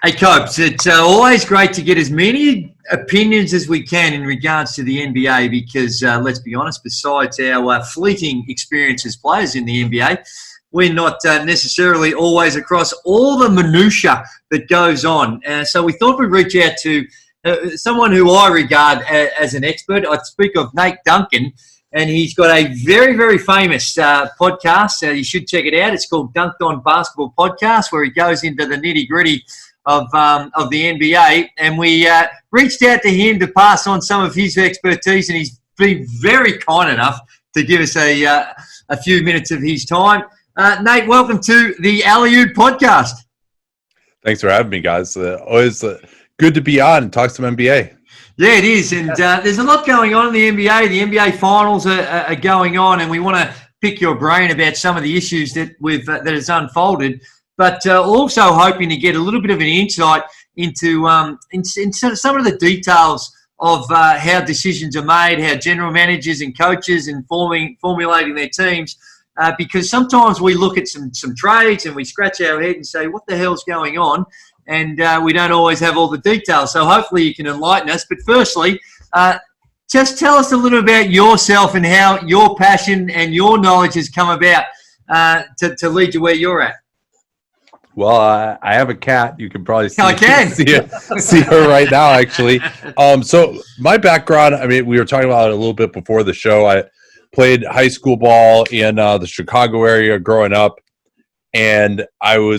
Hey, Copes, it's always great to get as many opinions as we can in regards to the NBA because, let's be honest, besides our fleeting experience as players in the NBA, we're not necessarily always across all the minutiae that goes on. So we thought we'd reach out to someone who I regard as an expert. I speak of Nate Duncan, and he's got a very, very famous podcast. You should check it out. It's called Dunc'd On Basketball Podcast, where he goes into the nitty-gritty of the NBA, and we reached out to him to pass on some of his expertise, and he's been very kind enough to give us a few minutes of his time. Nate, welcome to the Alley-Oop Podcast. Thanks for having me, guys. Always good to be on and talk some NBA. Yeah, it is, and there's a lot going on in the NBA. The NBA finals are going on, and we want to pick your brain about some of the issues that that has unfolded. But also hoping to get a little bit of an insight into some of the details of how decisions are made, how general managers and coaches and formulating their teams. Because sometimes we look at some trades and we scratch our head and say, what the hell's going on? And we don't always have all the details. So hopefully you can enlighten us. But firstly, just tell us a little about yourself and how your passion and your knowledge has come about to lead you where you're at. Well, I have a cat. You can probably see see her right now, actually. So my background, I mean, we were talking about it a little bit before the show. I played high school ball in the Chicago area growing up, and I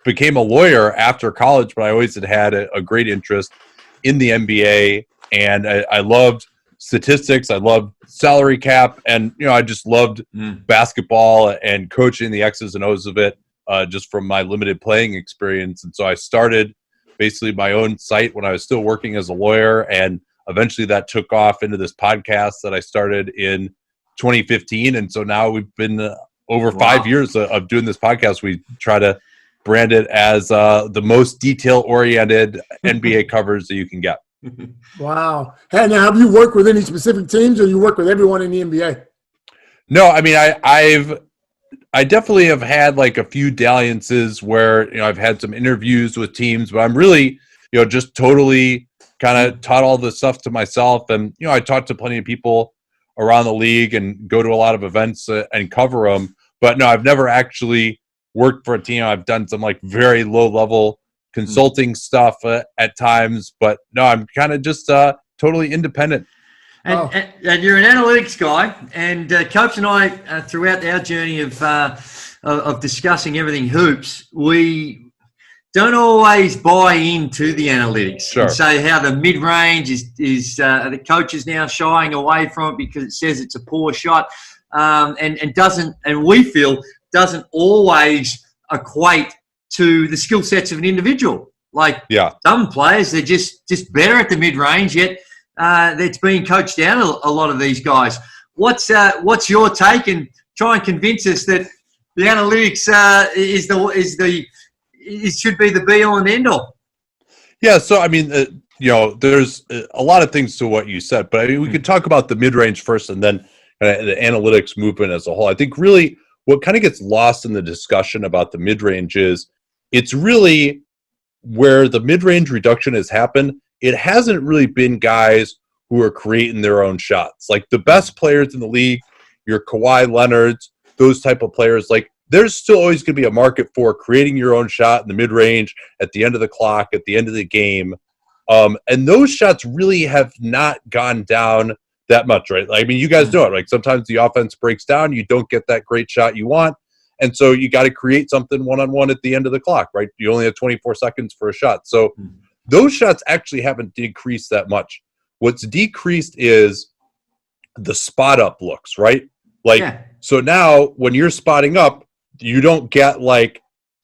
became a lawyer after college, but I always had a great interest in the NBA, and I loved statistics. I loved salary cap, and I just loved basketball and coaching the X's and O's of it. Just from my limited playing experience. And so I started basically my own site when I was still working as a lawyer, and eventually that took off into this podcast that I started in 2015. And so now we've been over 5 years of doing this podcast. We try to brand it as the most detail-oriented NBA covers that you can get. Wow. Hey, now, have you worked with any specific teams, or you work with everyone in the NBA? No, I mean, I definitely have had like a few dalliances where, I've had some interviews with teams, but I'm really, just totally kind of taught all this stuff to myself. And, I talk to plenty of people around the league and go to a lot of events and cover them. But no, I've never actually worked for a team. I've done some like very low level consulting stuff at times, but no, I'm kind of just totally independent. And you're an analytics guy, and Copes and I, throughout our journey of discussing everything hoops, we don't always buy into the analytics. Sure. And say how the mid-range is the coaches now shying away from it because it says it's a poor shot, and we feel doesn't always equate to the skill sets of an individual. Like some players, they're just better at the mid-range, yet that's being coached down a lot of these guys. What's your take, and try and convince us that the analytics should be the be all and end all? Yeah, so I mean, there's a lot of things to what you said, but I mean, we could talk about the mid range first, and then the analytics movement as a whole. I think really what kind of gets lost in the discussion about the mid range is it's really where the mid range reduction has happened. It hasn't really been guys who are creating their own shots. Like the best players in the league, your Kawhi Leonards, those type of players, like there's still always going to be a market for creating your own shot in the mid-range, at the end of the clock, at the end of the game. And those shots really have not gone down that much, right? I mean, you guys know it. Like sometimes the offense breaks down, you don't get that great shot you want. And so you got to create something one-on-one at the end of the clock, right? You only have 24 seconds for a shot. So those shots actually haven't decreased that much. What's decreased is the spot up looks, right? So now when you're spotting up, you don't get like,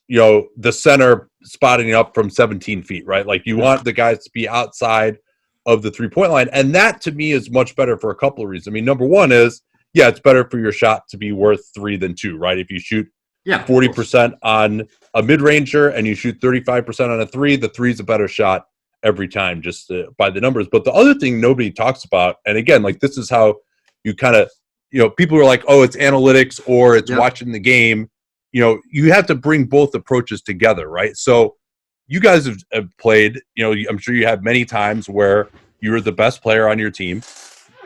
the center spotting up from 17 feet, right? Like you want the guys to be outside of the 3-point line. And that to me is much better for a couple of reasons. I mean, number one is, it's better for your shot to be worth 3 than 2, right? If you shoot 40% on a mid-ranger and you shoot 35% on a 3, the 3 is a better shot every time, just by the numbers. But the other thing nobody talks about, and again, like this is how you kind of, people are like, oh, it's analytics or it's watching the game. You have to bring both approaches together, right? So you guys have played, I'm sure you have many times where you were the best player on your team.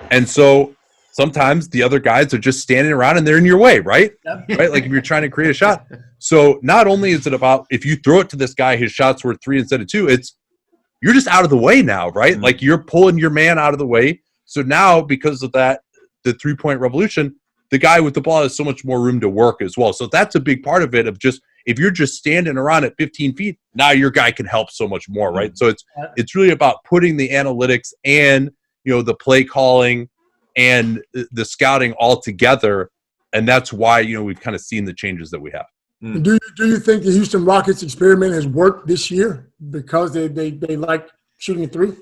And so sometimes the other guys are just standing around and they're in your way, right? Right? Like if you're trying to create a shot. So not only is it about if you throw it to this guy, his shot's worth 3 instead of 2, it's you're just out of the way now, right? Like you're pulling your man out of the way. So now because of that, the 3-point revolution, the guy with the ball has so much more room to work as well. So that's a big part of it of just if you're just standing around at 15 feet, now your guy can help so much more, right? So it's really about putting the analytics and the play calling and the scouting all together, and that's why we've kind of seen the changes that we have. Do you think the Houston Rockets experiment has worked this year because they like shooting a 3?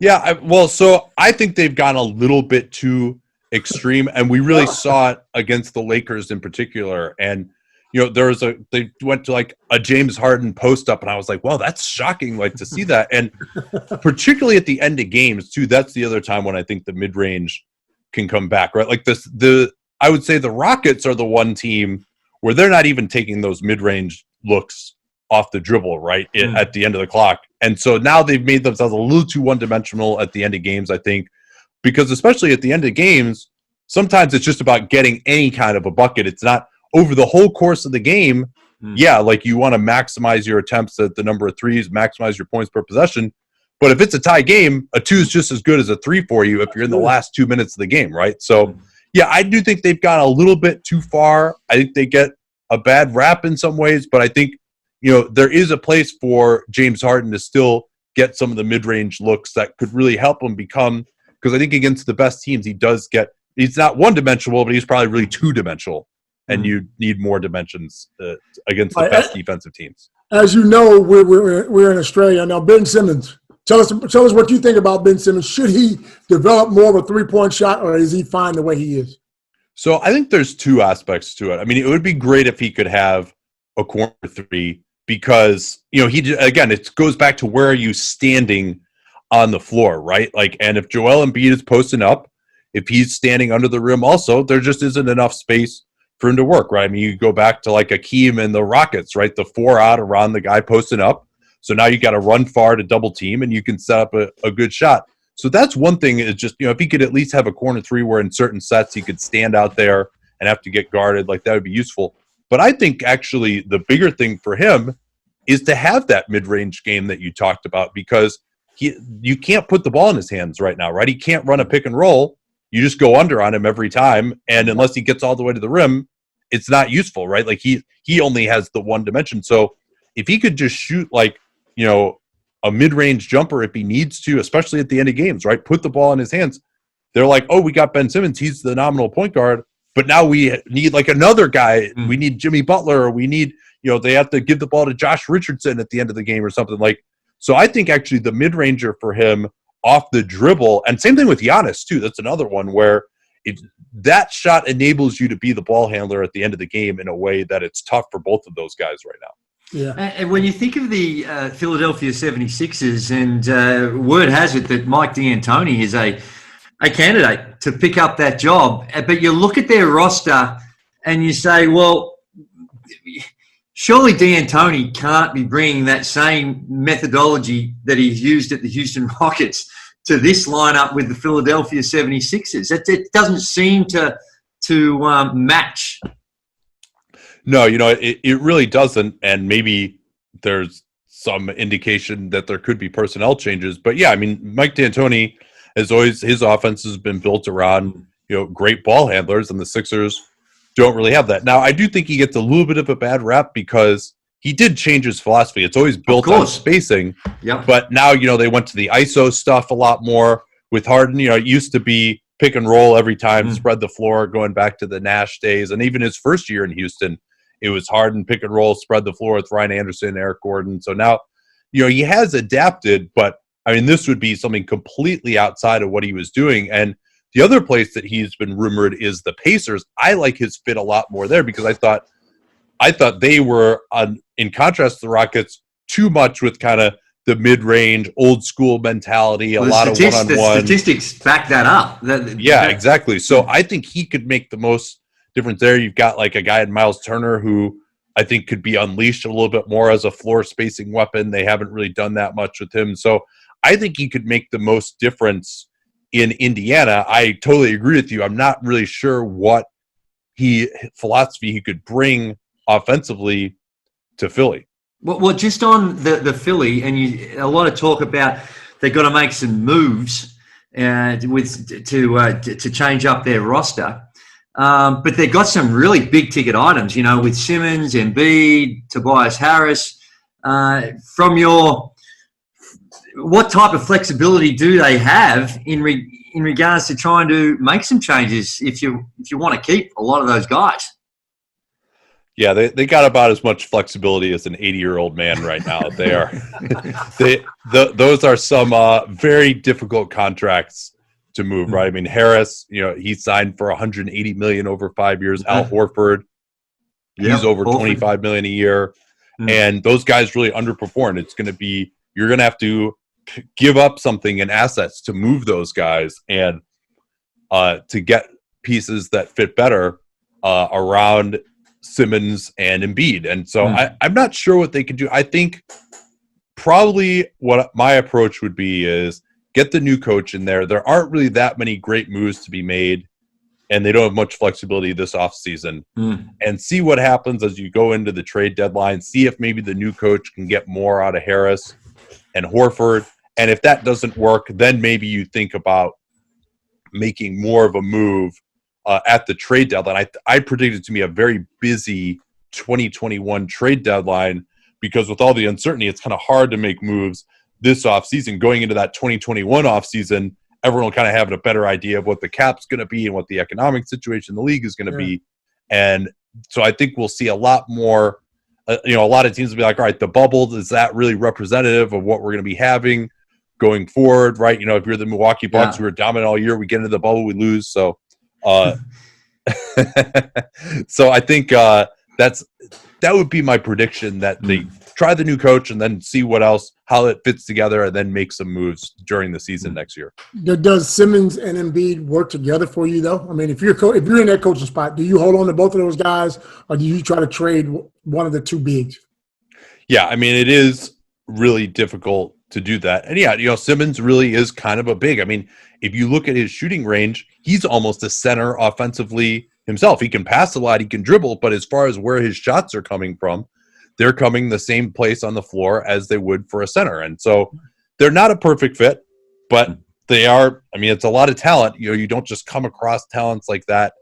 Yeah, so I think they've gone a little bit too extreme, and we really saw it against the Lakers in particular. And they went to like a James Harden post up, and I was like, well, that's shocking, like to see that. And particularly at the end of games too, that's the other time when I think the mid range can come back, right? Like I would say the Rockets are the one team where they're not even taking those mid range looks off the dribble, right? At the end of the clock. And so now they've made themselves a little too one-dimensional at the end of games, I think, because especially at the end of games, sometimes it's just about getting any kind of a bucket. It's not over the whole course of the game. Yeah, like you want to maximize your attempts at the number of threes, maximize your points per possession. But if it's a tie game, a 2 is just as good as a 3 for you if you're in the last 2 minutes of the game, right? So, yeah, I do think they've gone a little bit too far. I think they get a bad rap in some ways, but I think there is a place for James Harden to still get some of the mid-range looks that could really help him become, because I think against the best teams, he's not one-dimensional, but he's probably really two-dimensional, and you need more dimensions against the best defensive teams. As you know, we're in Australia now. Ben Simmons, tell us what you think about Ben Simmons. Should he develop more of a 3-point shot, or is he fine the way he is? So I think there's 2 aspects to it. I mean, it would be great if he could have a corner 3, because it goes back to where are you standing on the floor, right? Like, and if Joel Embiid is posting up, if he's standing under the rim also, there just isn't enough space for him to work, right? I mean, you go back to like Akeem and the Rockets, right? The 4 out around the guy posting up. So now you got to run far to double team, and you can set up a good shot. So that's one thing, is just, if he could at least have a corner 3 where in certain sets he could stand out there and have to get guarded, like that would be useful. But I think actually the bigger thing for him is to have that mid-range game that you talked about, because you can't put the ball in his hands right now, right? He can't run a pick and roll. You just go under on him every time, and unless he gets all the way to the rim, it's not useful, right? Like he only has the one dimension. So if he could just shoot like, a mid-range jumper if he needs to, especially at the end of games, right? Put the ball in his hands. They're like, oh, we got Ben Simmons. He's the nominal point guard. But now we need like another guy. We need Jimmy Butler, or we need, they have to give the ball to Josh Richardson at the end of the game or something like. So I think actually the mid-ranger for him off the dribble, and same thing with Giannis too. That's another one where that shot enables you to be the ball handler at the end of the game in a way that it's tough for both of those guys right now. Yeah. And when you think of the Philadelphia 76ers, and word has it that Mike D'Antoni is a candidate to pick up that job, but you look at their roster and you say, well, surely D'Antoni can't be bringing that same methodology that he's used at the Houston Rockets to this lineup with the Philadelphia 76ers. It doesn't seem to match. No, it really doesn't, and maybe there's some indication that there could be personnel changes. But yeah, I mean, Mike D'Antoni, as always, his offense has been built around great ball handlers, and the Sixers don't really have that. Now, I do think he gets a little bit of a bad rap because he did change his philosophy. It's always built on spacing. Yep. But now, they went to the ISO stuff a lot more with Harden. It used to be pick and roll every time, spread the floor, going back to the Nash days, and even his first year in Houston. It was Harden, pick and roll, spread the floor with Ryan Anderson, Eric Gordon. So now, he has adapted, but I mean, this would be something completely outside of what he was doing. And the other place that he's been rumored is the Pacers. I like his fit a lot more there because I thought they were, in contrast to the Rockets, too much with kind of the mid-range, old-school mentality, a lot of one-on-one. The statistics back that up. Yeah, exactly. So I think he could make the most difference there. You've got like a guy in Miles Turner who I think could be unleashed a little bit more as a floor spacing weapon. They haven't really done that much with him. So I think he could make the most difference in Indiana. I totally agree with you. I'm not really sure what philosophy he could bring offensively to Philly. Well, just on the Philly, and a lot of talk about they've got to make some moves to change up their roster. But they've got some really big ticket items, with Simmons, Embiid, Tobias Harris. What type of flexibility do they have in regards to trying to make some changes if you want to keep a lot of those guys? Yeah, they got about as much flexibility as an 80-year-old man right now. Those are some very difficult contracts to move, right? I mean, Harris, he signed for $180 million over 5 years. Al Horford, he's over $25 million a year, and those guys really underperformed. It's going to be you're going to have to give up something in assets to move those guys and to get pieces that fit better around Simmons and Embiid. And so I'm not sure what they could do. I think probably what my approach would be is get the new coach in there. There aren't really that many great moves to be made, and they don't have much flexibility this offseason. And see what happens as you go into the trade deadline. See if maybe the new coach can get more out of Harris and Horford. And if that doesn't work, then maybe you think about making more of a move at the trade deadline. I predict it to be a very busy 2021 trade deadline because with all the uncertainty, it's kind of hard to make moves this offseason. Going into that 2021 offseason, everyone will kind of have a better idea of what the cap's going to be and what the economic situation in the league is going to be. And so I think we'll see a lot more, a lot of teams will be like, all right, the bubble, is that really representative of what we're going to be having going forward, right? If you're the Milwaukee Bucks, we were dominant all year, we get into the bubble, we lose. So so I think that would be my prediction, that they try the new coach and then see how it fits together, and then make some moves during the season next year. Does Simmons and Embiid work together for you, though? I mean, if you're in that coaching spot, do you hold on to both of those guys, or do you try to trade one of the two bigs? Yeah, I mean, it is really difficult to do that. And Simmons really is kind of a big. I mean, if you look at his shooting range, he's almost a center offensively himself. He can pass a lot, he can dribble, but as far as where his shots are coming from, they're coming the same place on the floor as they would for a center. And so they're not a perfect fit, but they are. I mean, it's a lot of talent. You don't just come across talents like that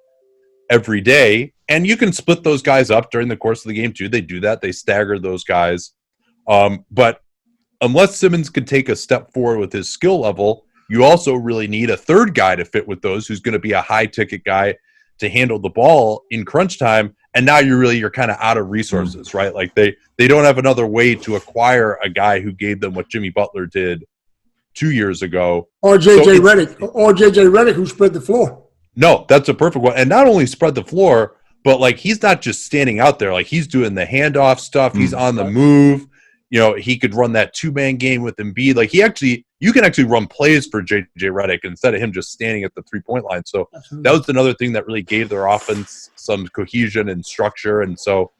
every day. And you can split those guys up during the course of the game too. They do that. They stagger those guys. But unless Simmons could take a step forward with his skill level, you also really need a third guy to fit with those, who's going to be a high-ticket guy to handle the ball in crunch time. And now you're kind of out of resources, right? Like they don't have another way to acquire a guy who gave them what Jimmy Butler did 2 years ago. Or J.J. Redick, who spread the floor. No, that's a perfect one. And not only spread the floor, but like he's not just standing out there. Like he's doing the handoff stuff. He's on the move. He could run that two-man game with Embiid. Like you can actually run plays for J.J. Redick instead of him just standing at the three-point line. So that was another thing that really gave their offense some cohesion and structure. And so,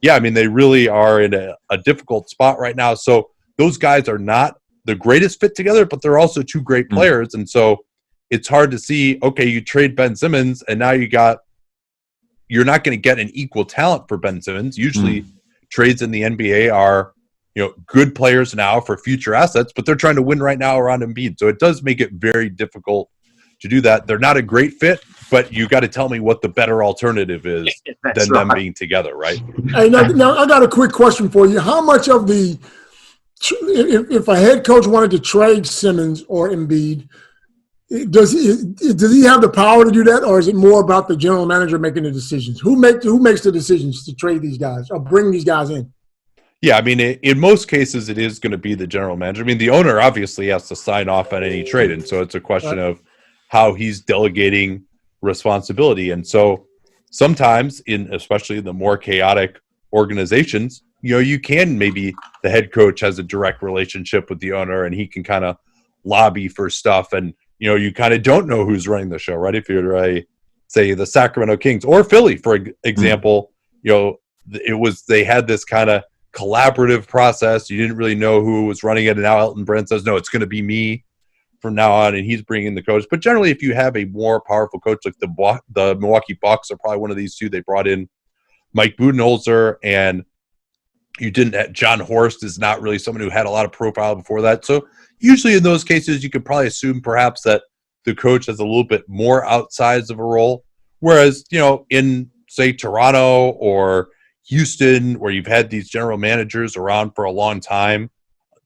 yeah, I mean, they really are in a difficult spot right now. So those guys are not the greatest fit together, but they're also two great players. And so it's hard to see, okay, you trade Ben Simmons, and now you're not going to get an equal talent for Ben Simmons. Usually trades in the NBA are, good players now for future assets, but they're trying to win right now around Embiid. So it does make it very difficult to do that. They're not a great fit, but you got to tell me what the better alternative is than them being together, right? Hey, now I got a quick question for you. How much of if a head coach wanted to trade Simmons or Embiid, does he have the power to do that, or is it more about the general manager making the decisions? Who makes the decisions to trade these guys or bring these guys in? Yeah, I mean, in most cases, it is going to be the general manager. I mean, the owner obviously has to sign off on any trade, and so it's a question of how he's delegating responsibility. And so sometimes, especially in the more chaotic organizations, you can maybe the head coach has a direct relationship with the owner, and he can kind of lobby for stuff, and you kind of don't know who's running the show, right? If you're say the Sacramento Kings or Philly, for example, they had this kind of collaborative process. You didn't really know who was running it, and now Elton Brand says, no, it's going to be me from now on, and he's bringing the coach. But generally, if you have a more powerful coach, like the Milwaukee Bucks are probably one of these two. They brought in Mike Budenholzer, and you didn't have, John Horst is not really someone who had a lot of profile before that. So usually in those cases, you could probably assume perhaps that the coach has a little bit more outsized of a role. Whereas, in, say, Toronto or Houston, where you've had these general managers around for a long time,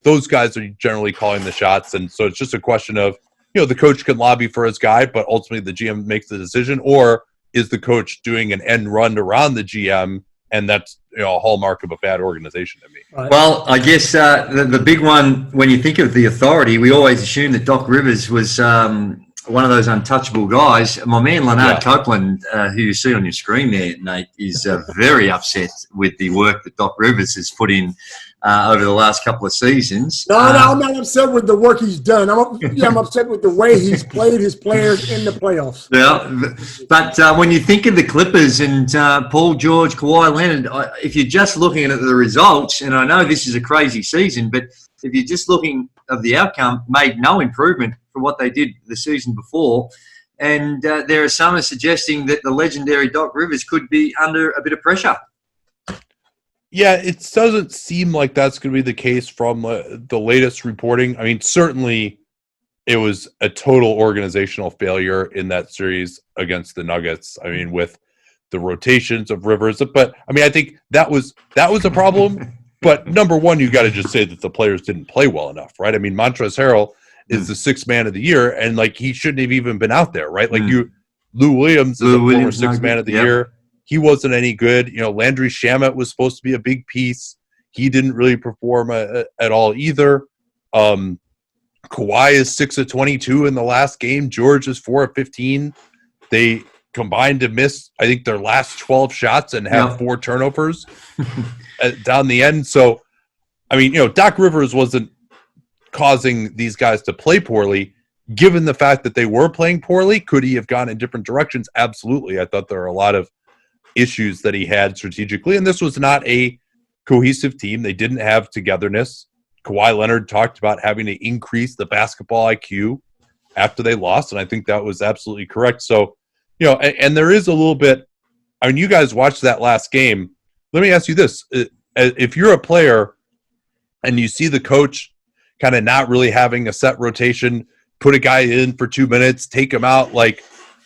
those guys are generally calling the shots. And so it's just a question of, the coach can lobby for his guy, but ultimately the GM makes the decision. Or is the coach doing an end run around the GM? And that's a hallmark of a bad organization to me. Right. Well, I guess the big one, when you think of the authority, we always assume that Doc Rivers was one of those untouchable guys. My man Leonard Copeland, who you see on your screen there, Nate, is very upset with the work that Doc Rivers has put in over the last couple of seasons. No, I'm not upset with the work he's done. I'm upset with the way he's played his players in the playoffs. Yeah, but when you think of the Clippers and Paul George, Kawhi Leonard, if you're just looking at the results, and I know this is a crazy season, but if you're just looking at the outcome, made no improvement from what they did the season before. And there are some suggesting that the legendary Doc Rivers could be under a bit of pressure. Yeah, it doesn't seem like that's going to be the case from the latest reporting. I mean, certainly it was a total organizational failure in that series against the Nuggets. I mean, with the rotations of Rivers. But, I mean, I think that was a problem. But number one, you got to just say that the players didn't play well enough, right? I mean, Montrezl Harrell is the sixth man of the year, and, he shouldn't have even been out there, right? Lou Williams is a former sixth man of the year. He wasn't any good. Landry Shamet was supposed to be a big piece. He didn't really perform at all either. Kawhi is 6 of 22 in the last game. George is 4 of 15. They combined to miss, I think, their last 12 shots and have 4 turnovers down the end. So, I mean, Doc Rivers wasn't causing these guys to play poorly. Given the fact that they were playing poorly, could he have gone in different directions? Absolutely. I thought there were a lot of issues that he had strategically, and this was not a cohesive team. They didn't have togetherness. Kawhi Leonard talked about having to increase the basketball IQ after they lost, and I think that was absolutely correct. So, and there is a little bit, I mean, you guys watched that last game. Let me ask you this. If you're a player and you see the coach kind of not really having a set rotation, put a guy in for 2 minutes, take him out,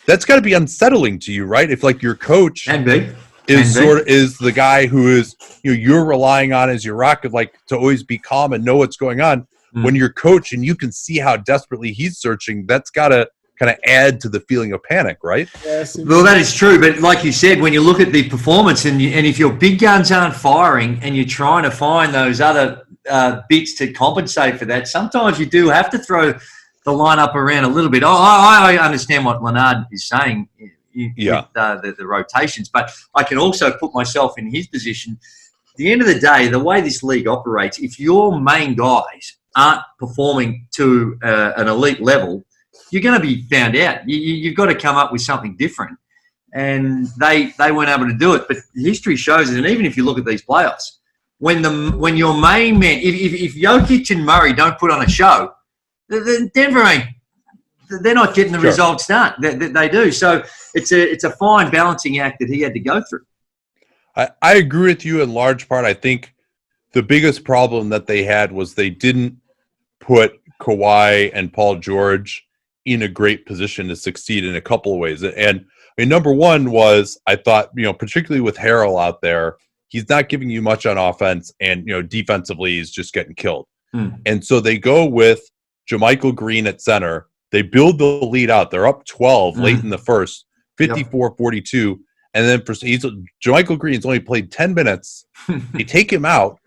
that's got to be unsettling to you, right? If your coach is the guy who is you're relying on as your rock of to always be calm and know what's going on. When you're coach and you can see how desperately he's searching, that's got to kind of add to the feeling of panic, right? Yes, well, that is true. But like you said, when you look at the performance and if your big guns aren't firing and you're trying to find those other bits to compensate for that, sometimes you do have to throw the lineup around a little bit. I understand what Leonard is saying with the rotations, but I can also put myself in his position. At the end of the day, the way this league operates, if your main guys aren't performing to an elite level, you're going to be found out. You've got to come up with something different. And they weren't able to do it. But history shows it, and even if you look at these playoffs, when your main man, if Jokic and Murray don't put on a show, Denver they're not getting the results done. They do. So it's a fine balancing act that he had to go through. I agree with you in large part. I think the biggest problem that they had was they didn't put Kawhi and Paul George in a great position to succeed in a couple of ways. And I mean, number one was, I thought, particularly with Harrell out there, he's not giving you much on offense, and defensively he's just getting killed. And so they go with JaMychal Green at center. They build the lead out. They're up 12 late in the first, 54-42. And then JaMychal Green's only played 10 minutes. They take him out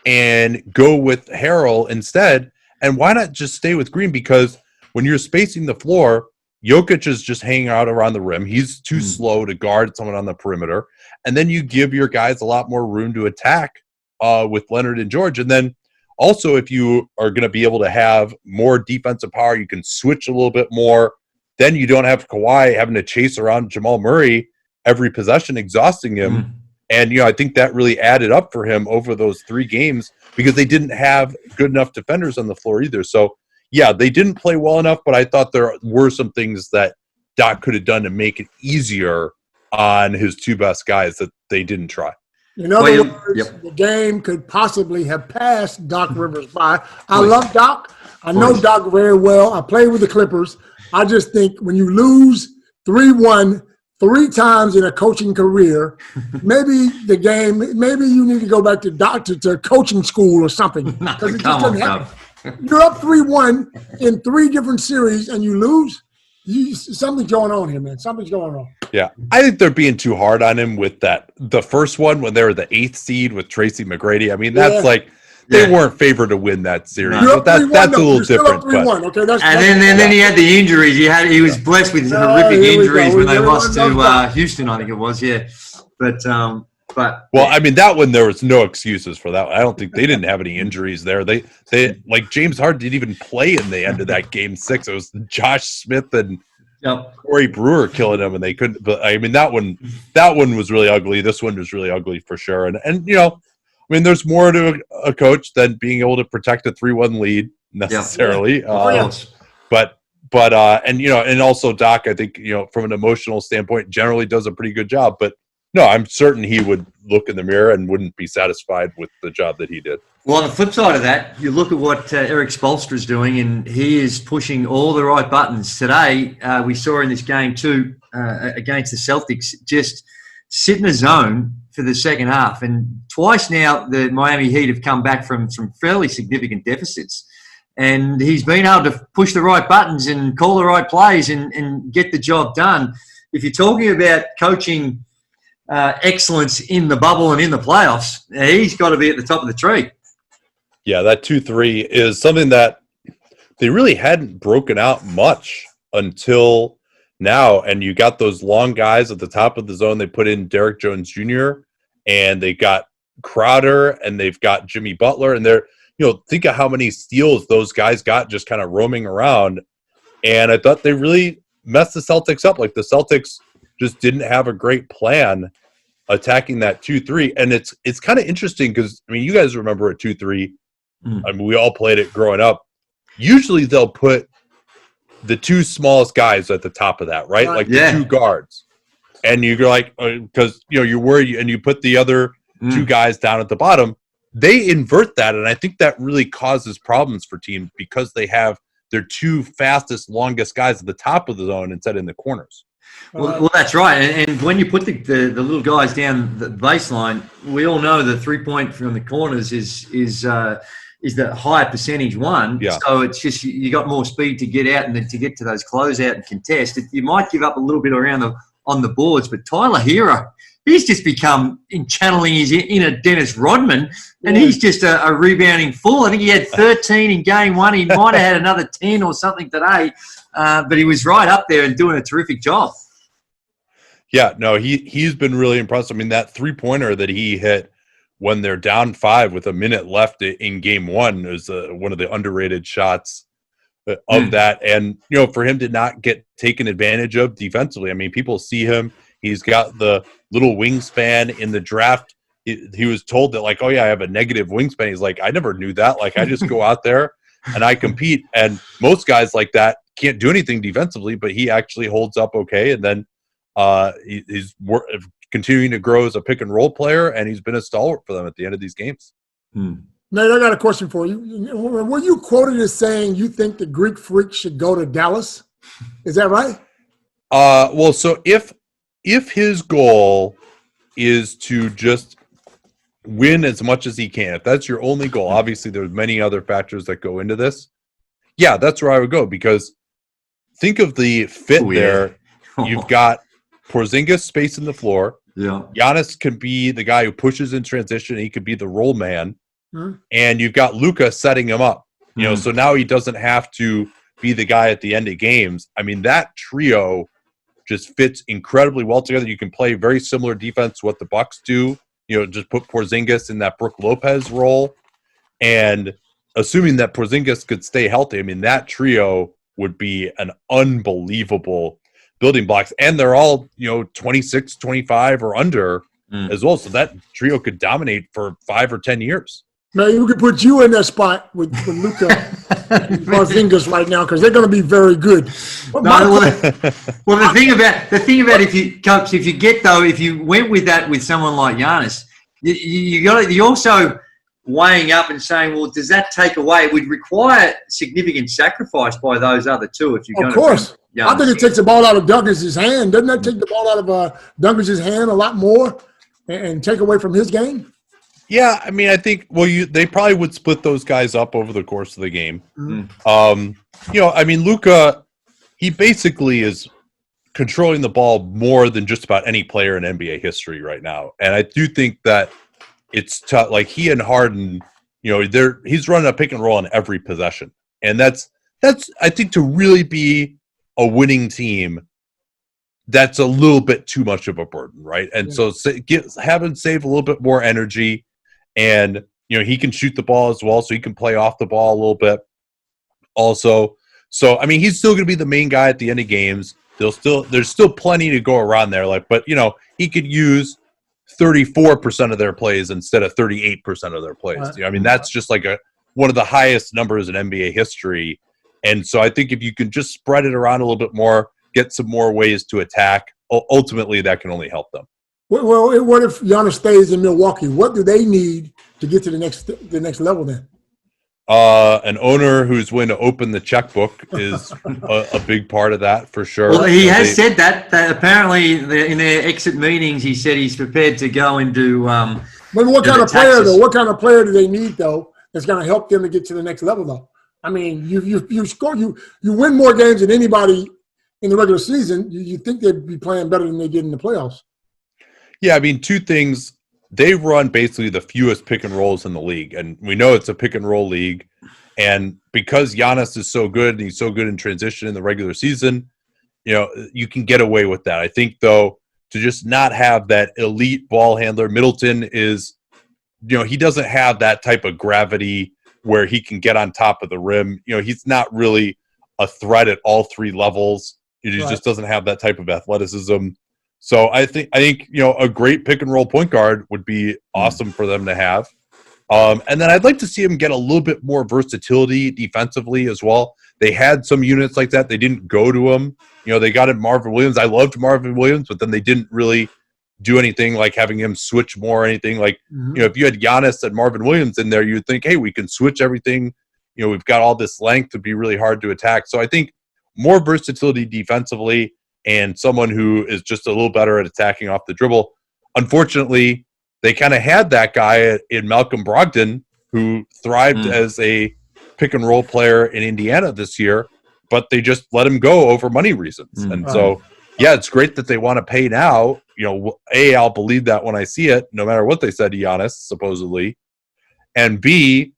and go with Harrell instead. And why not just stay with Green? Because when you're spacing the floor, Jokic is just hanging out around the rim. He's too slow to guard someone on the perimeter. And then you give your guys a lot more room to attack with Leonard and George. And then also, if you are going to be able to have more defensive power, you can switch a little bit more. Then you don't have Kawhi having to chase around Jamal Murray every possession, exhausting him. And, I think that really added up for him over those 3 games because they didn't have good enough defenders on the floor either. So, yeah, they didn't play well enough, but I thought there were some things that Doc could have done to make it easier on his 2 best guys that they didn't try. In other words, the game could possibly have passed Doc Rivers by. I love Doc. I know Doc very well. I played with the Clippers. I just think when you lose 3-1 3 times in a coaching career, maybe you need to go back to coaching school or something. Because it just doesn't happen. You're up 3-1 in 3 different series and you lose. Something's going on here, man. Something's going on. Yeah, I think they're being too hard on him with that. The first one when they were the 8th seed with Tracy McGrady. I mean, that's like they weren't favored to win that series. No. But that's a little different. Okay, then he had the injuries. He was blessed with horrific injuries when they lost to Houston. I think it was. Yeah, but well, I mean, that one there was no excuses for that. I don't think they didn't have any injuries there. They like James Harden didn't even play in the end of that game 6. It was Josh Smith and Corey Brewer killing him, and they couldn't. But I mean, that one was really ugly. This one was really ugly for sure. And I mean, there's more to a coach than being able to protect a 3-1 lead necessarily. But and also Doc, I think from an emotional standpoint, generally does a pretty good job. But no, I'm certain he would look in the mirror and wouldn't be satisfied with the job that he did. Well, on the flip side of that, you look at what Eric Spoelstra is doing, and he is pushing all the right buttons. Today, we saw in this game too against the Celtics, just sit in a zone for the second half. And twice now, the Miami Heat have come back from some fairly significant deficits. And he's been able to push the right buttons and call the right plays and get the job done. If you're talking about coaching excellence in the bubble and in the playoffs, he's got to be at the top of the tree. Yeah, that 2-3 is something that they really hadn't broken out much until now. And you got those long guys at the top of the zone. They put in Derek Jones Jr. and they got Crowder and they've got Jimmy Butler. And they're, think of how many steals those guys got just kind of roaming around. And I thought they really messed the Celtics up. Like the Celtics just didn't have a great plan attacking that 2-3. And it's kind of interesting because, I mean, you guys remember a 2-3. I mean, we all played it growing up. Usually they'll put the 2 smallest guys at the top of that, right? Like the 2 guards. And you're like, because, you're worried, and you put the other 2 guys down at the bottom. They invert that, and I think that really causes problems for teams because they have their 2 fastest, longest guys at the top of the zone instead in the corners. Well, that's right. And when you put the little guys down the baseline, we all know the 3-point from the corners is the higher percentage one. Yeah. So it's just you got more speed to get out and then to get to those closeout and contest. You might give up a little bit around on the boards, but Tyler Hero, he's just become in channeling his inner Dennis Rodman, and he's just a rebounding fool. I think he had 13 in game 1. He might have had another 10 or something today, but he was right up there and doing a terrific job. Yeah, no, he's been really impressive. I mean, that 3-pointer that he hit when they're down 5 with a minute left in game 1 is one of the underrated shots of that. And, for him to not get taken advantage of defensively, I mean, people see him. He's got the little wingspan in the draft. He was told that, like, oh, yeah, I have a negative wingspan. He's like, I never knew that. Like, I just go out there and I compete. And most guys like that can't do anything defensively, but he actually holds up okay. And then he's continuing to grow as a pick-and-roll player, and he's been a stalwart for them at the end of these games. Nate, I got a question for you. Were you quoted as saying you think the Greek Freak should go to Dallas? Is that right? Well, so if his goal is to just win as much as he can, if that's your only goal, obviously there's many other factors that go into this. Yeah, that's where I would go, because think of the fit there. You've got Porzingis spacing the floor. Yeah. Giannis can be the guy who pushes in transition. He could be the roll man. And you've got Luka setting him up. So now he doesn't have to be the guy at the end of games. I mean, that trio just fits incredibly well together. You can play very similar defense to what the Bucks do. Just put Porzingis in that Brook Lopez role. And assuming that Porzingis could stay healthy, I mean, that trio would be an unbelievable building blocks. And they're all, 26, 25 or under as well. So that trio could dominate for 5 or 10 years. Man, we could put you in that spot with Luka and Porzingis right now because they're going to be very good. Well, the thing about if you went with that with someone like Giannis, you're also weighing up and saying, well, does that take away? It would require significant sacrifice by those other two if you're going to. Of course. I think it takes the ball out of Duncan's hand. Doesn't that take the ball out of Duncan's hand a lot more and take away from his game? Yeah, I mean, I think they probably would split those guys up over the course of the game. I mean, Luka, he basically is controlling the ball more than just about any player in NBA history right now, and I do think that it's tough. Like he and Harden, he's running a pick and roll on every possession, and that's I think to really be a winning team, that's a little bit too much of a burden, right? And so have him save a little bit more energy. And, he can shoot the ball as well, so he can play off the ball a little bit also. So, I mean, he's still going to be the main guy at the end of games. There's still plenty to go around there. But, he could use 34% of their plays instead of 38% of their plays. I mean, that's just like one of the highest numbers in NBA history. And so I think if you can just spread it around a little bit more, get some more ways to attack, ultimately that can only help them. Well, what if Giannis stays in Milwaukee? What do they need to get to the next level then? An owner who's willing to open the checkbook is a big part of that for sure. Well, he has said that apparently in their exit meetings, he said he's prepared to go and do. But what kind of player though? What kind of player do they need though? That's going to help them to get to the next level though. I mean, you score you win more games than anybody in the regular season. You think they'd be playing better than they did in the playoffs? Yeah, I mean, two things. They run basically the fewest pick and rolls in the league, and we know it's a pick and roll league. And because Giannis is so good and he's so good in transition in the regular season, you can get away with that. I think, though, to just not have that elite ball handler, Middleton is, he doesn't have that type of gravity where he can get on top of the rim. He's not really a threat at all three levels. He just doesn't have that type of athleticism. So I think a great pick and roll point guard would be awesome for them to have. And then I'd like to see him get a little bit more versatility defensively as well. They had some units like that. They didn't go to him. They got in Marvin Williams. I loved Marvin Williams, but then they didn't really do anything like having him switch more or anything. Like, if you had Giannis and Marvin Williams in there, you'd think, hey, we can switch everything. We've got all this length to be really hard to attack. So I think more versatility defensively and someone who is just a little better at attacking off the dribble. Unfortunately, they kind of had that guy in Malcolm Brogdon who thrived as a pick and roll player in Indiana this year, but they just let him go over money reasons. And so, it's great that they want to pay now. I'll believe that when I see it, no matter what they said to Giannis, supposedly. And B,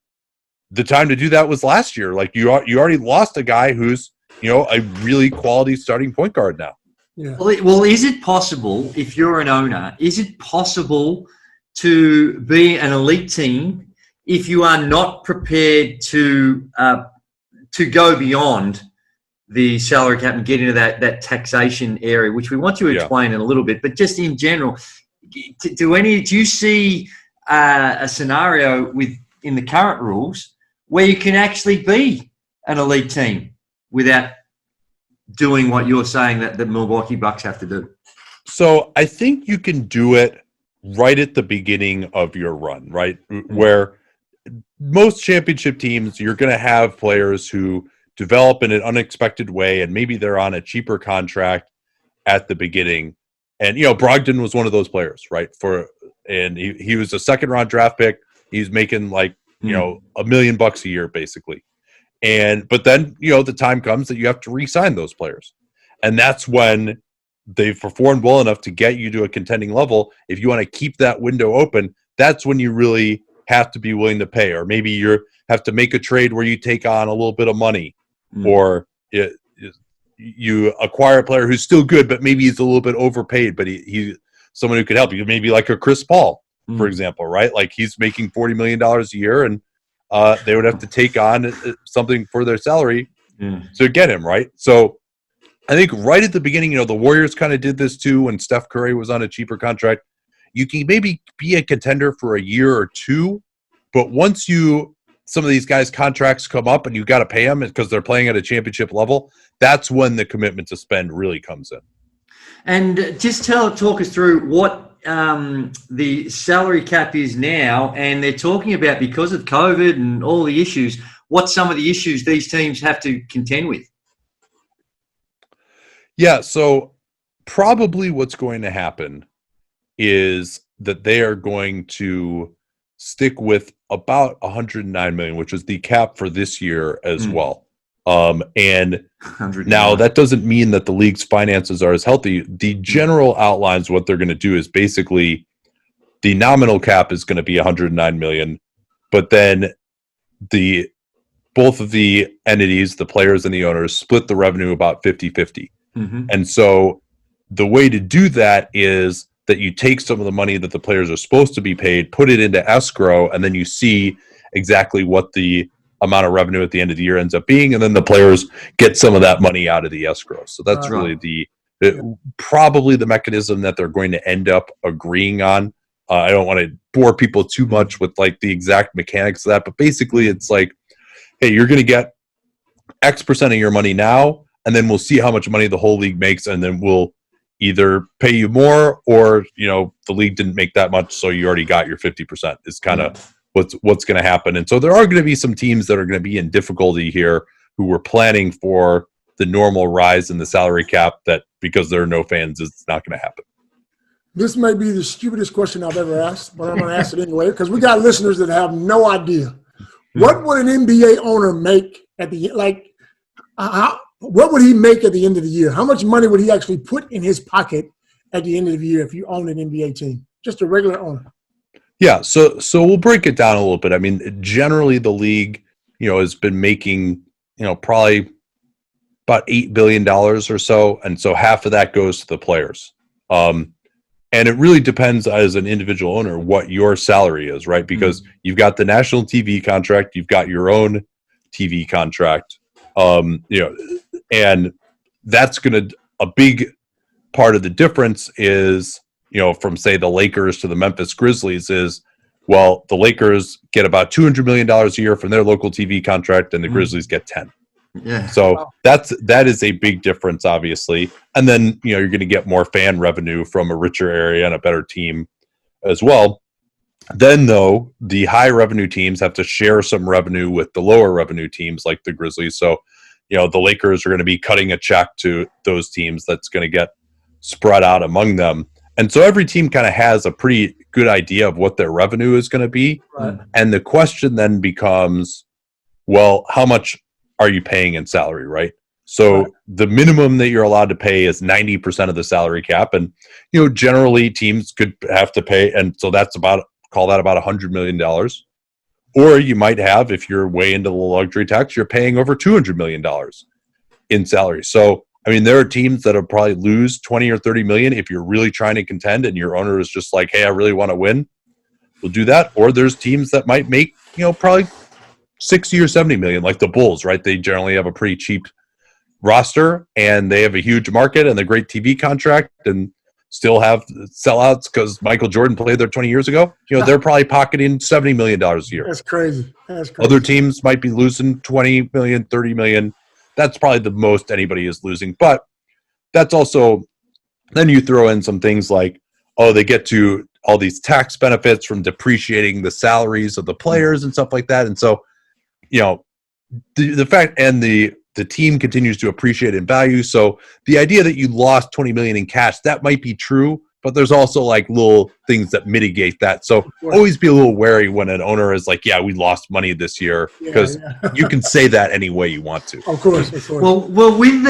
the time to do that was last year. Like you already lost a guy who's, a really quality starting point guard now. Yeah. Well, is it possible, if you're an owner, is it possible to be an elite team if you are not prepared to go beyond the salary cap and get into that taxation area, which we want to explain in a little bit, but just in general, do you see a scenario in the current rules where you can actually be an elite team without doing what you're saying that the Milwaukee Bucks have to do? So I think you can do it right at the beginning of your run, right? Where most championship teams, you're going to have players who develop in an unexpected way, and maybe they're on a cheaper contract at the beginning. And, Brogdon was one of those players, right? And he was a second round draft pick. He's making like, $1 million a year, basically. But then, the time comes that you have to re-sign those players. And that's when they've performed well enough to get you to a contending level. If you want to keep that window open, that's when you really have to be willing to pay. Or maybe you have to make a trade where you take on a little bit of money. Or you acquire a player who's still good, but maybe he's a little bit overpaid, but he's someone who could help you. Maybe like a Chris Paul, for example, right? Like he's making $40 million a year, and they would have to take on something for their salary to get him, right? So I think right at the beginning, the Warriors kind of did this too when Steph Curry was on a cheaper contract. you can maybe be a contender for a year or two, but once some of these guys' contracts come up and you got to pay them because they're playing at a championship level, that's when the commitment to spend really comes in. And just talk us through what the salary cap is now, and they're talking about, because of COVID and all the issues, what some of the issues these teams have to contend with. Yeah, so probably what's going to happen is that they are going to stick with about $109 million, which is the cap for this year as well. And now that doesn't mean that the league's finances are as healthy. The general outlines, what they're going to do is basically the nominal cap is going to be $109 million, but then both of the entities, the players and the owners, split the revenue about 50-50. And so the way to do that is that you take some of the money that the players are supposed to be paid, put it into escrow, and then you see exactly what the amount of revenue at the end of the year ends up being, and then the players get some of that money out of the escrow. So that's really probably the mechanism that they're going to end up agreeing on. I don't want to bore people too much with like the exact mechanics of that, but basically it's like, hey, you're going to get X percent of your money now, and then we'll see how much money the whole league makes, and then we'll either pay you more, or the league didn't make that much, so you already got your 50%. Is kind of what's going to happen. And so there are going to be some teams that are going to be in difficulty here who were planning for the normal rise in the salary cap, that because there are no fans, it's not going to happen. This may be the stupidest question I've ever asked, but I'm going to ask it anyway because we got listeners that have no idea. What would an NBA owner make at the what would he make at the end of the year? How much money would he actually put in his pocket at the end of the year if you own an NBA team? Just a regular owner. Yeah, so we'll break it down a little bit. I mean, generally the league, has been making, probably about $8 billion or so, and so half of that goes to the players. And it really depends as an individual owner what your salary is, right? Because you've got the national TV contract, you've got your own TV contract, and that's going to, a big part of the difference is, from say the Lakers to the Memphis Grizzlies is, well, the Lakers get about $200 million a year from their local TV contract, and the Grizzlies get 10. Yeah. So that is a big difference, obviously. And then, you're going to get more fan revenue from a richer area and a better team as well. Then, though, the high revenue teams have to share some revenue with the lower revenue teams like the Grizzlies. So, the Lakers are going to be cutting a check to those teams that's going to get spread out among them. And so every team kind of has a pretty good idea of what their revenue is going to be. Right. And the question then becomes, well, how much are you paying in salary, right? So the minimum that you're allowed to pay is 90% of the salary cap. And, generally teams could have to pay. And so that's call that about $100 million. Or you might have, if you're way into the luxury tax, you're paying over $200 million in salary. So, I mean, there are teams that will probably lose 20 or 30 million if you're really trying to contend and your owner is just like, hey, I really want to win. We'll do that. Or there's teams that might make, probably 60 or 70 million, like the Bulls, right? They generally have a pretty cheap roster and they have a huge market and a great TV contract and still have sellouts because Michael Jordan played there 20 years ago. They're probably pocketing $70 million a year. That's crazy. Other teams might be losing 20 million, 30 million. That's probably the most anybody is losing. But that's also, then you throw in some things like, they get to all these tax benefits from depreciating the salaries of the players and stuff like that. And so, the fact, and the team continues to appreciate in value. So the idea that you lost 20 million in cash, that might be true, but there's also like little things that mitigate that. So always be a little wary when an owner is like, yeah, we lost money this year, because you can say that any way you want to. Of course. Well, with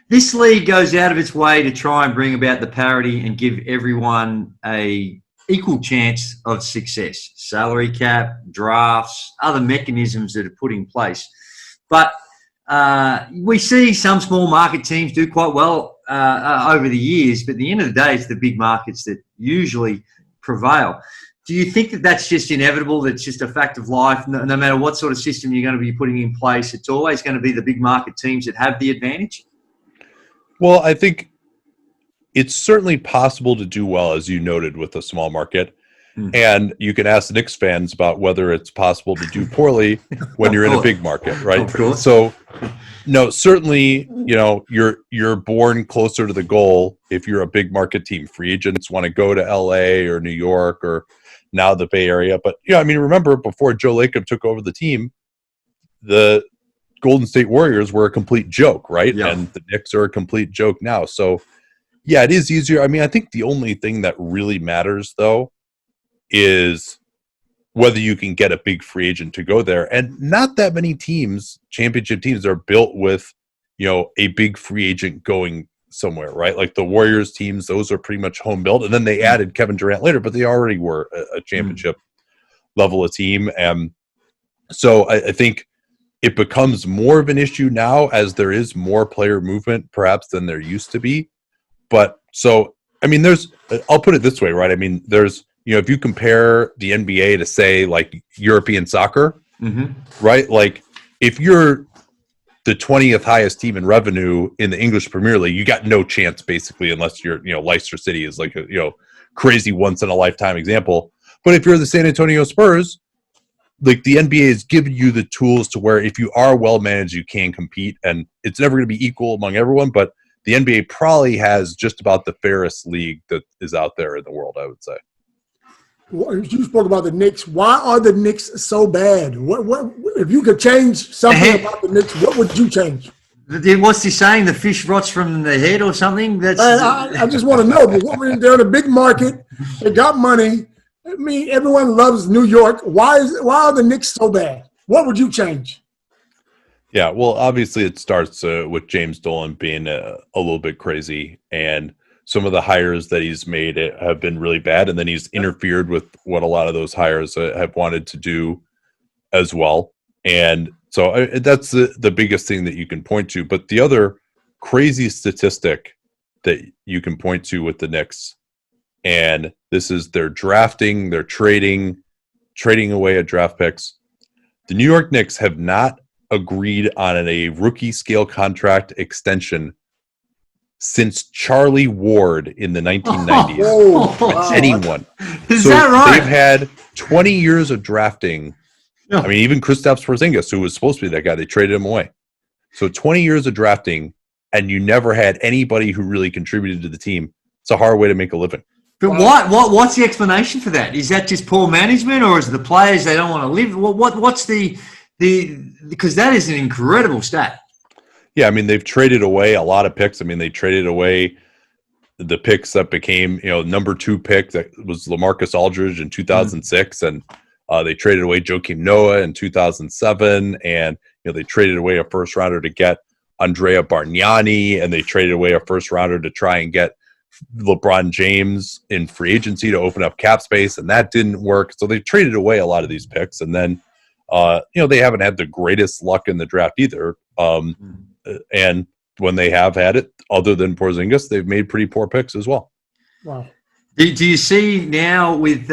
this league goes out of its way to try and bring about the parity and give everyone a equal chance of success. Salary cap, drafts, other mechanisms that are put in place. But we see some small market teams do quite well over the years, but at the end of the day, it's the big markets that usually prevail. Do you think that that's just inevitable? That's just a fact of life? No matter what sort of system you're going to be putting in place, it's always going to be the big market teams that have the advantage? Well, I think it's certainly possible to do well, as you noted, with a small market. And you can ask Knicks fans about whether it's possible to do poorly when you're in a big market, right? Of course. So, no, certainly, you're born closer to the goal if you're a big market team. Free agents want to go to LA or New York or now the Bay Area. But, remember before Joe Lacob took over the team, the Golden State Warriors were a complete joke, right? Yeah. And the Knicks are a complete joke now. So, yeah, it is easier. I mean, I think the only thing that really matters, though, is whether you can get a big free agent to go there. And not that many teams, championship teams, are built with, a big free agent going somewhere, right? Like the Warriors teams, those are pretty much home built. And then they added Kevin Durant later, but they already were a championship level of team. And so I think it becomes more of an issue now as there is more player movement perhaps than there used to be. But so, I mean, I'll put it this way, right? I mean, there's, if you compare the NBA to, say, like European soccer, right? Like if you're the 20th highest team in revenue in the English Premier League, you got no chance basically, unless you're, Leicester City is like a, crazy once in a lifetime example. But if you're the San Antonio Spurs, like the NBA has given you the tools to where if you are well managed, you can compete, and it's never going to be equal among everyone, but the NBA probably has just about the fairest league that is out there in the world, I would say. You spoke about the Knicks. Why are the Knicks so bad? What if you could change something about the Knicks, what would you change? What's he saying? The fish rots from the head or something? I just want to know. But they're in a big market. They got money. I mean, everyone loves New York. Why are the Knicks so bad? What would you change? Yeah, well, obviously it starts with James Dolan being a little bit crazy, and some of the hires that he's made have been really bad, and then he's interfered with what a lot of those hires have wanted to do as well. And so that's the biggest thing that you can point to. But the other crazy statistic that you can point to with the Knicks, and this is their drafting, their trading away at draft picks. The New York Knicks have not agreed on a rookie scale contract extension since Charlie Ward in the 1990s. Wow. Anyone. Is that right? They've had 20 years of drafting. I mean, even Kristaps Porzingis, who was supposed to be that guy, they traded him away. So 20 years of drafting, and you never had anybody who really contributed to the team. It's a hard way to make a living. But what's the explanation for that? Is that just poor management, or is it the players they don't want to live? What's the because that is an incredible stat. Yeah, I mean, they've traded away a lot of picks. I mean, they traded away the picks that became, number 2 pick that was LaMarcus Aldridge in 2006, and they traded away Joakim Noah in 2007, and they traded away a first rounder to get Andrea Bargnani, and they traded away a first rounder to try and get LeBron James in free agency to open up cap space, and that didn't work. So they traded away a lot of these picks, and then they haven't had the greatest luck in the draft either. And when they have had it, other than Porzingis, they've made pretty poor picks as well. Wow. Do you see now with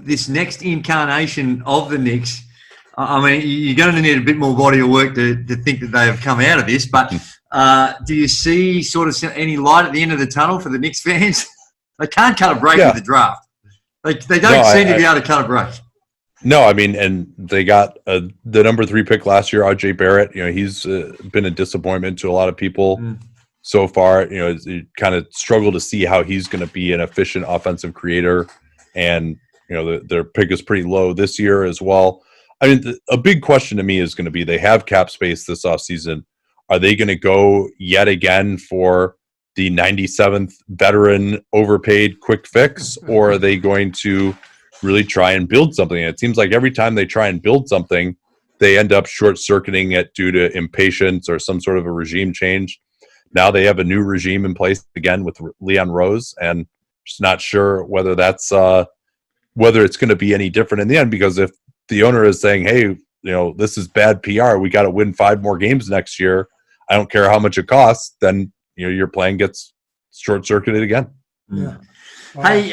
this next incarnation of the Knicks? I mean, you're going to need a bit more body of work to think that they have come out of this. But do you see sort of any light at the end of the tunnel for the Knicks fans? They can't cut a break with the draft. They don't seem to be able to cut a break. No, I mean, and they got the number 3 pick last year, RJ Barrett. He's been a disappointment to a lot of people so far. You kind of struggle to see how he's going to be an efficient offensive creator. And, their pick is pretty low this year as well. I mean, a big question to me is going to be, they have cap space this offseason. Are they going to go yet again for the 97th veteran overpaid quick fix, or are they going to really try and build something? And it seems like every time they try and build something, they end up short-circuiting it due to impatience or some sort of a regime change. Now they have a new regime in place again with Leon Rose, and just not sure whether that's whether it's going to be any different in the end, because if the owner is saying, hey, this is bad PR, we got to win 5 more games next year, I don't care how much it costs, then your plan gets short-circuited again. Yeah. Hey,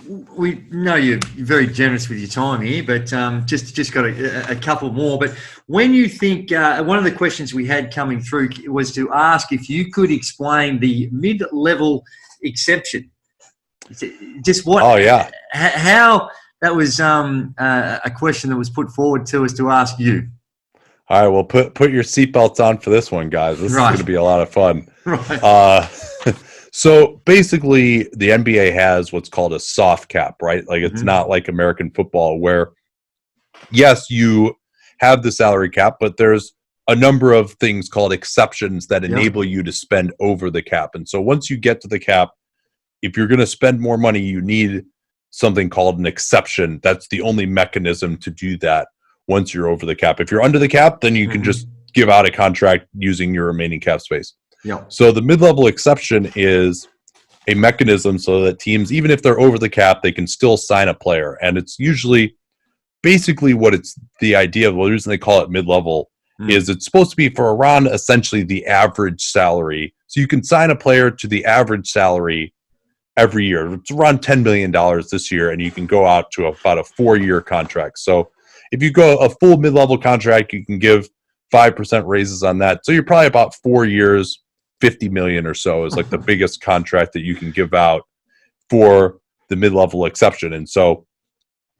we know you're very generous with your time here, but just got a couple more. But when you think one of the questions we had coming through was to ask if you could explain the mid-level exception. Just what? Oh yeah. How that was a question that was put forward to us to ask you. All right, well, put your seatbelts on for this one, guys. This is going to be a lot of fun. Right. So basically, the NBA has what's called a soft cap, right? Like it's not like American football where, yes, you have the salary cap, but there's a number of things called exceptions that enable you to spend over the cap. And so once you get to the cap, if you're going to spend more money, you need something called an exception. That's the only mechanism to do that once you're over the cap. If you're under the cap, then you can just give out a contract using your remaining cap space. Yeah. So the mid-level exception is a mechanism so that teams, even if they're over the cap, they can still sign a player. And it's usually basically what it's the idea of, the reason they call it mid-level is it's supposed to be for around essentially the average salary. So you can sign a player to the average salary every year. It's around $10 million this year, and you can go out to about a 4-year contract. So if you go a full mid-level contract, you can give 5% raises on that. So you're probably about 4 years, $50 million or so is like the biggest contract that you can give out for the mid-level exception. And so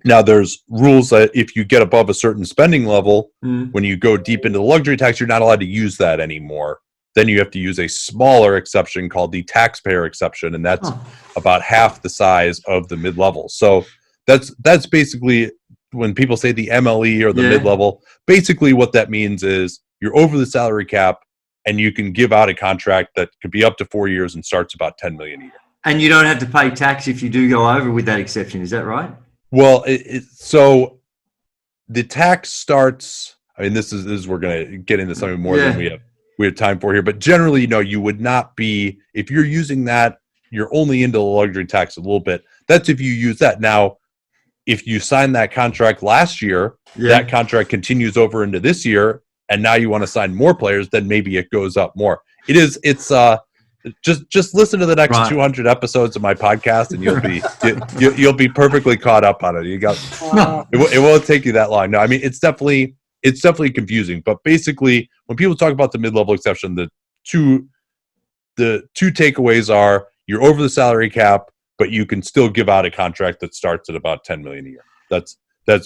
now there's rules that if you get above a certain spending level, when you go deep into the luxury tax, you're not allowed to use that anymore. Then you have to use a smaller exception called the taxpayer exception, and that's about half the size of the mid-level. So that's basically when people say the MLE or the mid-level, basically what that means is you're over the salary cap and you can give out a contract that could be up to 4 years and starts about $10 million a year. And you don't have to pay tax if you do go over with that exception. Is that right? Well, so the tax starts. I mean, this is we're going to get into something more than we have time for here. But generally, you would not be, if you're using that, you're only into the luxury tax a little bit. That's if you use that. Now, if you sign that contract last year, that contract continues over into this year, and now you want to sign more players, then maybe it goes up more. It's just listen to the next 200 episodes of my podcast, and you'll be perfectly caught up on it. It won't take you that long. No, I mean it's definitely confusing. But basically, when people talk about the mid-level exception, the two takeaways are you're over the salary cap, but you can still give out a contract that starts at about $10 million a year. That's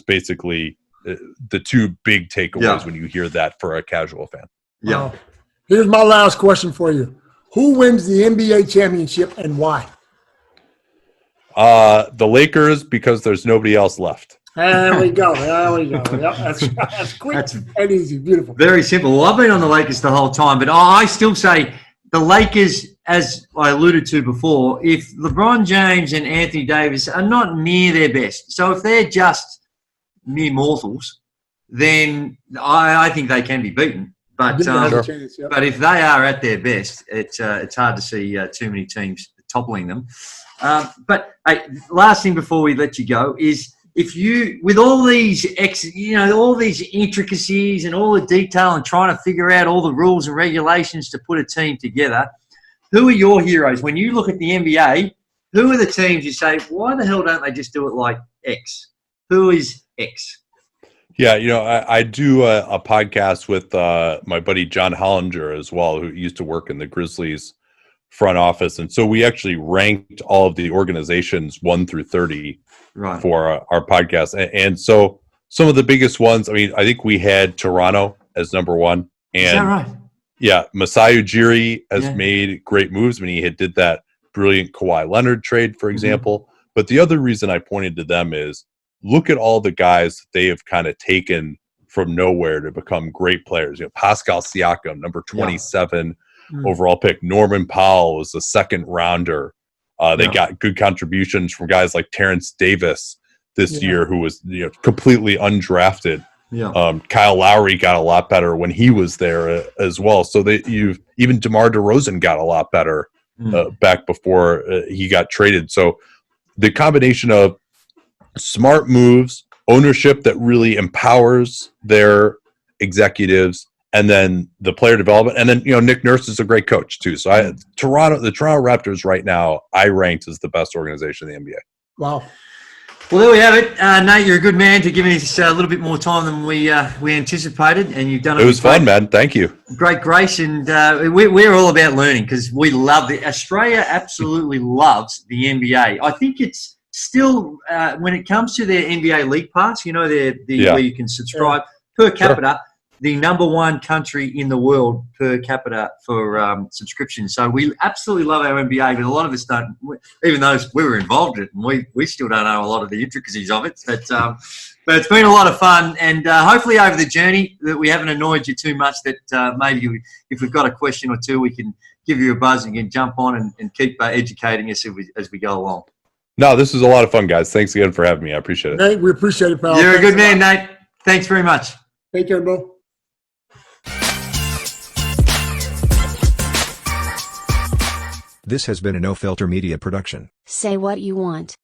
basically the two big takeaways when you hear that for a casual fan. Yeah. Here's my last question for you. Who wins the NBA championship and why? The Lakers, because there's nobody else left. There we go. Yep, that's quick and easy. Beautiful. Very simple. Well, I've been on the Lakers the whole time, but I still say the Lakers, as I alluded to before, if LeBron James and Anthony Davis are not near their best, so if they're just mere mortals, then I think they can be beaten. But but if they are at their best, it's hard to see too many teams toppling them. But last thing before we let you go is if you, with all these all these intricacies and all the detail and trying to figure out all the rules and regulations to put a team together, who are your heroes? When you look at the NBA, who are the teams you say, why the hell don't they just do it like X? Who is X? Yeah, I do a podcast with my buddy John Hollinger as well, who used to work in the Grizzlies front office. And so we actually ranked all of the organizations 1 through 30 for our podcast. And so some of the biggest ones, I mean, I think we had Toronto as number 1. And is that right? Yeah, Masai Ujiri has made great moves. I mean, he did that brilliant Kawhi Leonard trade, for example. But the other reason I pointed to them is look at all the guys that they have kind of taken from nowhere to become great players. Pascal Siakam, number 27 overall pick. Norman Powell was the second rounder. They got good contributions from guys like Terrence Davis this year, who was completely undrafted. Kyle Lowry got a lot better when he was there as well. So even DeMar DeRozan got a lot better back before he got traded. So the combination of smart moves, ownership that really empowers their executives, and then the player development, and then Nick Nurse is a great coach too. So the Toronto Raptors right now I ranked as the best organization in the NBA. Wow. Well, there we have it. Nate, you're a good man to give us a little bit more time than we anticipated, and you've done it. It was fun, man. Thank you. Great grace, and we're all about learning because we love Australia absolutely loves the NBA. I think it's still, when it comes to their NBA League Pass, where you can subscribe per capita, the number one country in the world per capita for subscription. So we absolutely love our NBA, but a lot of us don't, even though we were involved in it, and we still don't know a lot of the intricacies of it. But it's been a lot of fun, and hopefully over the journey that we haven't annoyed you too much, that maybe if we've got a question or two, we can give you a buzz and you can jump on and keep educating us as we go along. No, this was a lot of fun, guys. Thanks again for having me. I appreciate it. Nate, we appreciate it, pal. You're a good man, Nate. Thanks very much. Take care, bro. This has been a No Filter Media production. Say what you want.